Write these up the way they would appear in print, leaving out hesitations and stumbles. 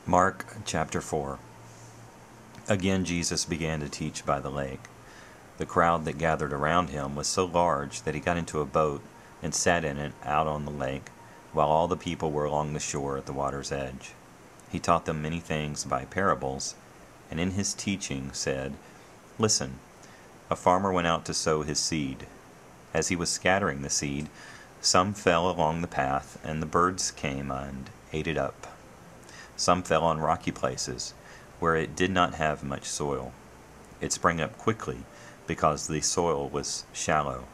Mark chapter 4. Again Jesus began to teach by the lake. The crowd that gathered around him was so large that he got into a boat and sat in it out on the lake, while all the people were along the shore at the water's edge. He taught them many things by parables, and in his teaching said, "Listen, a farmer went out to sow his seed. As he was scattering the seed, some fell along the path, and the birds came and ate it up. Some fell on rocky places, where it did not have much soil. It sprang up quickly, because the soil was shallow.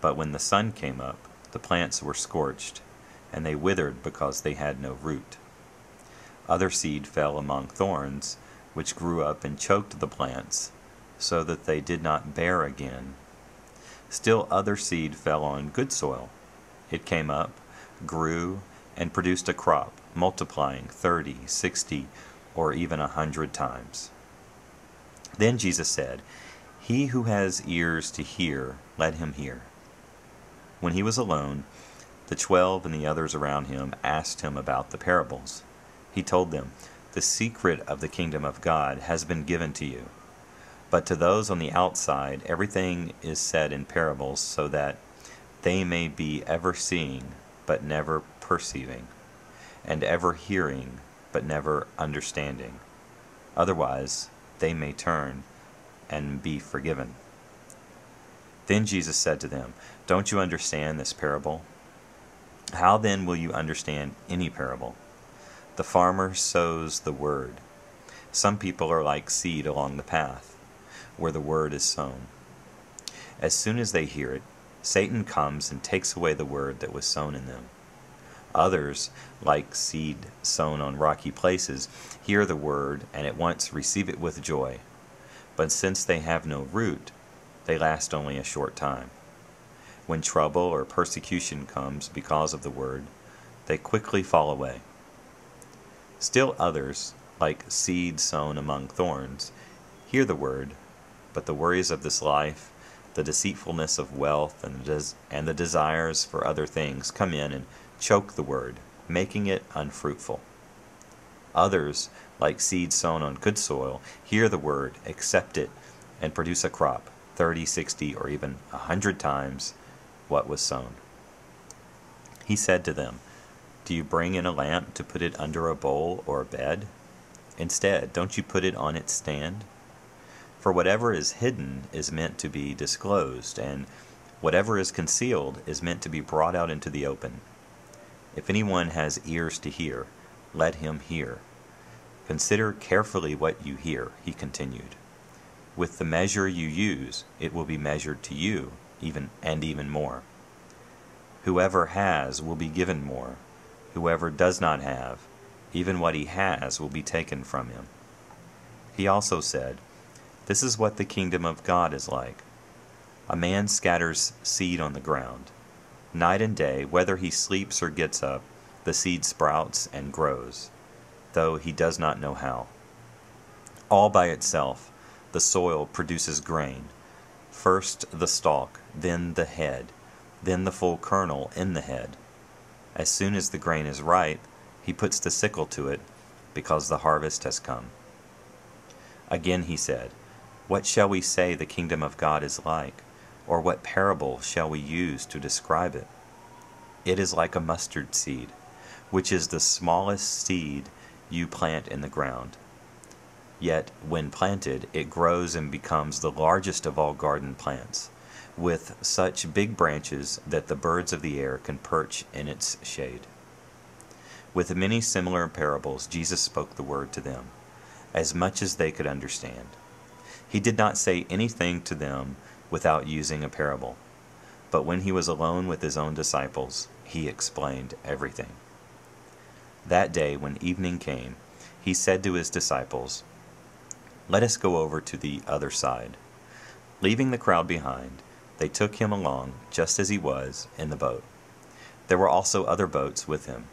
But when the sun came up, the plants were scorched, and they withered because they had no root. Other seed fell among thorns, which grew up and choked the plants, so that they did not bear again. Still other seed fell on good soil. It came up, grew, and produced a crop, multiplying 30, 60, or even 100 times." Then Jesus said, "He who has ears to hear, let him hear." When he was alone, the 12 and the others around him asked him about the parables. He told them, "The secret of the kingdom of God has been given to you. But to those on the outside, everything is said in parables, so that they may be ever seeing, but never perceiving, and ever hearing, but never understanding. Otherwise, they may turn and be forgiven." Then Jesus said to them, "Don't you understand this parable? How then will you understand any parable? The farmer sows the word. Some people are like seed along the path, where the word is sown. As soon as they hear it, Satan comes and takes away the word that was sown in them. Others, like seed sown on rocky places, hear the word and at once receive it with joy. But since they have no root, they last only a short time. When trouble or persecution comes because of the word, they quickly fall away. Still others, like seed sown among thorns, hear the word, but the worries of this life, the deceitfulness of wealth, and the desires for other things come in and choke the word, making it unfruitful. Others, like seed sown on good soil, hear the word, accept it, and produce a crop, 30, 60, or even 100 times what was sown." He said to them, "Do you bring in a lamp to put it under a bowl or a bed? Instead, don't you put it on its stand? For whatever is hidden is meant to be disclosed, and whatever is concealed is meant to be brought out into the open. If anyone has ears to hear, let him hear. Consider carefully what you hear," he continued. "With the measure you use, it will be measured to you, even more. Whoever has will be given more. Whoever does not have, even what he has will be taken from him." He also said, "This is what the kingdom of God is like. A man scatters seed on the ground. Night and day, whether he sleeps or gets up, the seed sprouts and grows, though he does not know how. All by itself, the soil produces grain, first the stalk, then the head, then the full kernel in the head. As soon as the grain is ripe, he puts the sickle to it, because the harvest has come." Again he said, "What shall we say the kingdom of God is like? Or what parable shall we use to describe it? It is like a mustard seed, which is the smallest seed you plant in the ground. Yet when planted, it grows and becomes the largest of all garden plants, with such big branches that the birds of the air can perch in its shade." With many similar parables, Jesus spoke the word to them, as much as they could understand. He did not say anything to them without using a parable, but when he was alone with his own disciples, he explained everything. That day, when evening came, he said to his disciples, "Let us go over to the other side." Leaving the crowd behind, they took him along just as he was in the boat. There were also other boats with him.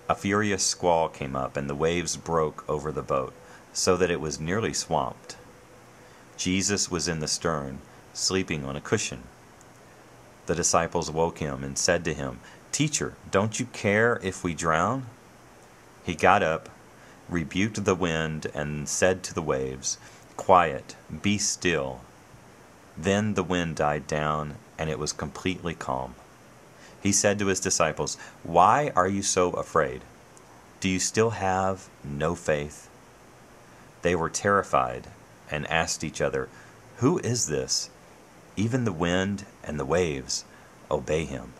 A furious squall came up, and the waves broke over the boat, so that it was nearly swamped. Jesus was in the stern, sleeping on a cushion. The disciples woke him and said to him, "Teacher, don't you care if we drown?" He got up, rebuked the wind, and said to the waves, "Quiet, be still." Then the wind died down, and it was completely calm. He said to his disciples, "Why are you so afraid? Do you still have no faith?" They were terrified and asked each other, "Who is this? Even the wind and the waves obey him."